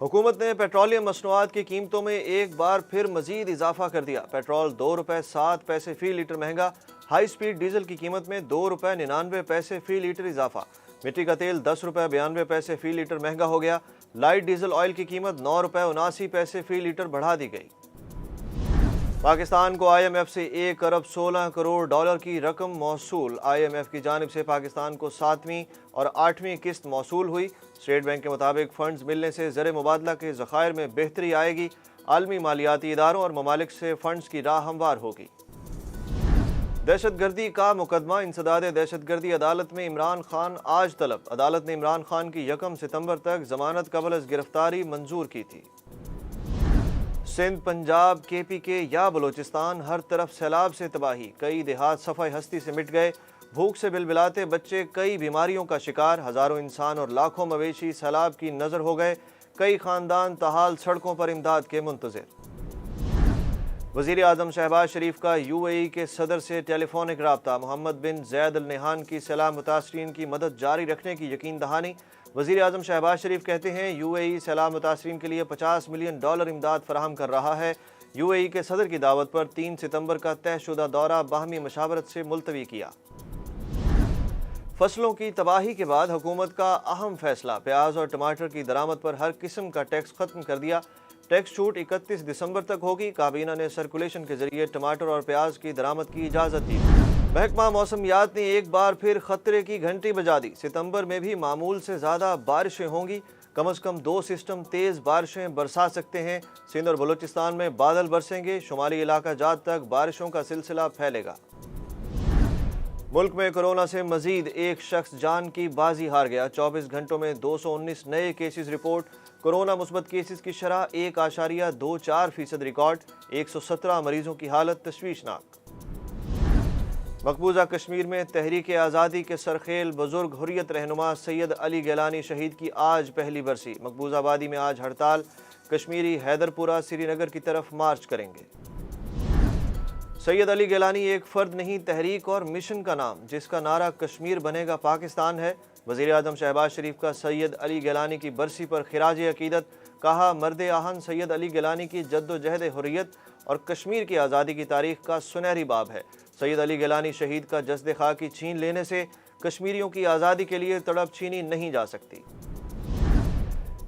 हुकूमत ने पेट्रोलियम मसनूआत की कीमतों में एक बार फिर मजीद इजाफा कर दिया। पेट्रोल 2 रुपये 7 पैसे फी लीटर महंगा। हाई स्पीड डीजल की कीमत में 2 रुपये 99 पैसे फी लीटर इजाफा। मिट्टी का तेल 10 रुपये 92 पैसे फी लीटर महंगा हो गया। लाइट डीजल ऑयल की कीमत 9 रुपये 79 पैसे फी लीटर बढ़ा दी गई। पाकिस्तान को IMF से 1 अरब 16 करोड़ डॉलर की रकम मौसूल। IMF की जानिब से पाकिस्तान को 7वीं और 8वीं किस्त मौसूल हुई। स्टेट बैंक के मुताबिक फंड्स मिलने से ज़र मुबादला के ज़खायर में बेहतरी आएगी। आलमी मालियाती इदारों और ममालिक से फंड्स की राह हमवार होगी। दहशत गर्दी का मुकदमा इंसदाद दहशत गर्दी अदालत में इमरान खान आज तलब। अदालत ने इमरान खान की 1 सितंबर तक जमानत कबल अज़ गिरफ्तारी मंजूर की थी। सिंध, पंजाब, KPK या बलोचिस्तान, हर तरफ सैलाब से तबाही। कई देहात सफ़ाई हस्ती से मिट गए। भूख से बिलबिलाते बच्चे कई बीमारियों का शिकार। हज़ारों इंसान और लाखों मवेशी सैलाब की नज़र हो गए। कई ख़ानदान ताहाल सड़कों पर इमदाद के मुंतज़िर। वज़ीर आज़म शहबाज शरीफ का UAE के सदर से टेलीफोनिक राब्ता। मोहम्मद बिन ज़ैद अल नहान की सैलाब मुतासरीन की मदद जारी रखने की यकीन दहानी। वज़ीर आज़म शहबाज शरीफ कहते हैं UAE सैलाब मुतासरीन के लिए $50 मिलियन इमदाद फराहम कर रहा है। UAE के सदर की दावत पर 3 सितंबर का तयशुदा दौरा बाहमी मशावरत से मुलतवी किया। फसलों की तबाही के बाद हुकूमत का अहम फैसला। प्याज और टमाटर की दरामद पर हर किस्म का टैक्स खत्म कर दिया। टैक्स छूट 31 दिसंबर तक होगी। काबीना ने सर्कुलेशन के जरिए टमाटर और प्याज की दरामद की इजाज़त दी। महकमा मौसमियात ने एक बार फिर खतरे की घंटी बजा दी। सितंबर में भी मामूल से ज़्यादा बारिशें होंगी। कम अज़ कम 2 सिस्टम तेज़ बारिशें बरसा सकते हैं। सिंध और बलूचिस्तान में बादल बरसेंगे। शुमाली इलाका जात तक बारिशों का सिलसिला फैलेगा। मुल्क में कोरोना से मजीद एक शख्स जान की बाजी हार गया। 24 घंटों में 219 नए केसेस रिपोर्ट। कोरोना मुस्बत केसेस की शरह 1.24% रिकॉर्ड। 117 मरीजों की हालत तशवीशनाक। मकबूजा कश्मीर में तहरीक आज़ादी के सरखेल बुजुर्ग हुर्रियत रहनुमा सैयद अली गिलानी शहीद की आज पहली बरसी। मकबूजाबादी में आज हड़ताल। कश्मीरी हैदरपुरा श्रीनगर की तरफ मार्च करेंगे। सैयद अली गिलानी एक फ़र्द नहीं, तहरीक और मिशन का नाम, जिसका नारा कश्मीर बनेगा पाकिस्तान है। वज़ीर आज़म शहबाज शरीफ का सैयद अली गिलानी की बरसी पर खिराज अकीदत। कहा, मर्द आहन सैयद अली गिलानी की जद्दोजहद हुर्रियत और कश्मीर की आज़ादी की तारीख का सुनहरी बाब है। सैयद अली गिलानी शहीद का जस्द खाकी छीन लेने से कश्मीरियों की आज़ादी के लिए तड़प छीनी नहीं जा सकती।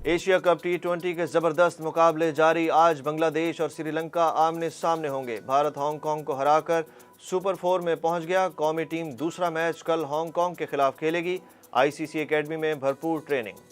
एशिया कप T20 के ज़बरदस्त मुकाबले जारी। आज बांग्लादेश और श्रीलंका आमने सामने होंगे। भारत हांगकांग को हराकर सुपर 4 में पहुंच गया। कौमी टीम दूसरा मैच कल हांगकांग के खिलाफ खेलेगी। ICC एकेडमी में भरपूर ट्रेनिंग।